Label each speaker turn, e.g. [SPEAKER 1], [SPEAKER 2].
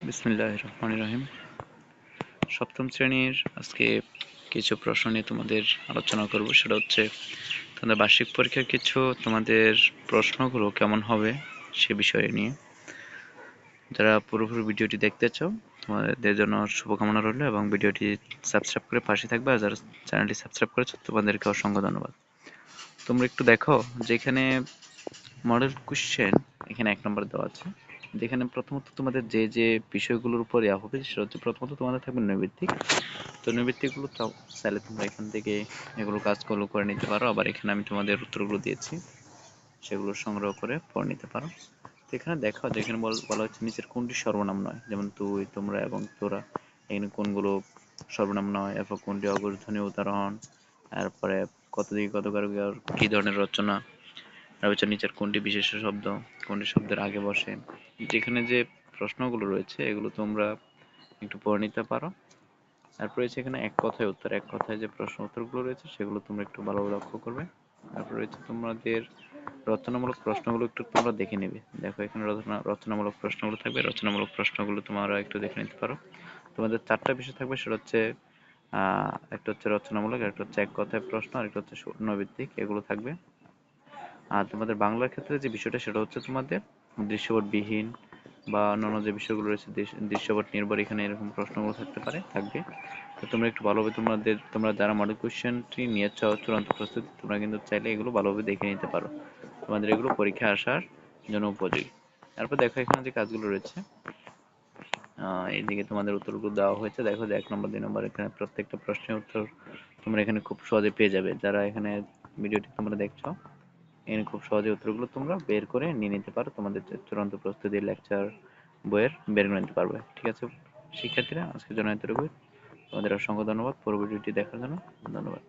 [SPEAKER 1] বিসমিল্লাহির রহমানির রহিম। সপ্তম শ্রেণীর আজকে কিছু প্রশ্ন নিয়ে তোমাদের আলোচনা করব। সেটা হচ্ছে তোমাদের বার্ষিক পরীক্ষার কিছু তোমাদের প্রশ্নগুলো কেমন হবে সে বিষয়ে নিয়ে। যারা পুরোপুরি ভিডিওটি দেখতে চাও তোমাদের জন্য শুভকামনা রইল এবং ভিডিওটি সাবস্ক্রাইব করে পাশে থাকবে। আর যারা চ্যানেলটি সাবস্ক্রাইব করেছো তোমাদেরকে অসংখ্য ধন্যবাদ। তোমরা একটু দেখো যেখানে মডেল কোশ্চেন এখানে 1 নম্বর দেওয়া আছে, যেখানে প্রথমত তোমাদের যে বিষয়গুলোর উপর ইয়া হবে সেটা হচ্ছে প্রথমত তোমাদের থাকবে নৈর্ব্যক্তিক। তো নৈর্ব্যক্তিকগুলো চাইলে তোমরা এখান থেকে এগুলো কাজগুলো করে নিতে পারো। আবার এখানে আমি তোমাদের উত্তরগুলো দিয়েছি, সেগুলো সংগ্রহ করে পড়ে নিতে পারো। তো এখানে দেখো যেখানে বলা হচ্ছে নিচের কোনটি সর্বনাম নয়, যেমন তুই, তোমরা এবং তোরা, এখানে কোনগুলো সর্বনাম নয়, এরপর কোনটি অগ্রধ্বনি উদাহরণ, তারপরে কত দিকে কত কারকের কি ধরনের রচনা, তারপর নিচের কোনটি বিশেষ্য শব্দ, কোনটি শব্দের আগে বসে। যেখানে যে প্রশ্নগুলো রয়েছে এগুলো তোমরা একটু পড়ে নিতে পারো। তারপর রয়েছে এখানে এক কথায় উত্তর, এক কথায় যে প্রশ্ন উত্তরগুলো রয়েছে সেগুলো তোমরা একটু ভালোভাবে লক্ষ্য করবে। তারপর রয়েছে তোমাদের রচনামূলক প্রশ্নগুলো একটু তোমরা দেখে নেবে। দেখো এখানে রচনামূলক প্রশ্নগুলো থাকবে, রচনামূলক প্রশ্নগুলো তোমরা একটু দেখে নিতে পারো। তোমাদের 4টা বিষয় থাকবে, সেটা হচ্ছে একটা হচ্ছে রচনামূলক, একটা হচ্ছে এক কথায় প্রশ্ন, আর একটা হচ্ছে নৈর্ব্যক্তিক, এগুলো থাকবে। আর তোমাদের বাংলার ক্ষেত্রে যে বিষয়টা সেটা হচ্ছে তোমাদের দৃশ্যপটবিহীন বা অন্যান্য যে বিষয়গুলো রয়েছে দৃশ্যপট নির্ভর, এখানে এরকম প্রশ্নগুলো থাকবে। তো তোমরা একটু ভালোভাবে তোমরা যারা মডেল কোশ্চেনটি নিয়েছ চূড়ান্ত প্রস্তুতি, তোমরা কিন্তু চাইলে এগুলো ভালোভাবে দেখে নিতে পারো। তোমাদের এগুলো পরীক্ষায় আসার জন্য উপযোগী। তারপর দেখো এখানে যে কাজগুলো রয়েছে, এইদিকে তোমাদের উত্তরগুলো দেওয়া হয়েছে। দেখো যে 1 নম্বর 2 নম্বর এখানে প্রত্যেকটা প্রশ্নের উত্তর তোমরা এখানে খুব সহজে পেয়ে যাবে। যারা এখানে ভিডিওটি তোমরা দেখছো, এখানে খুব সহজে উত্তরগুলো তোমরা বের করে নিয়ে নিতে পারো। তোমাদের যে চূড়ান্ত প্রস্তুতির লেকচার বইয়ের বের করে নিতে পারবে। ঠিক আছে শিক্ষার্থীরা, আজকের জন্য এতটুকুই। তোমাদের অসংখ্য ধন্যবাদ পুরো ভিডিওটি দেখার জন্য। ধন্যবাদ।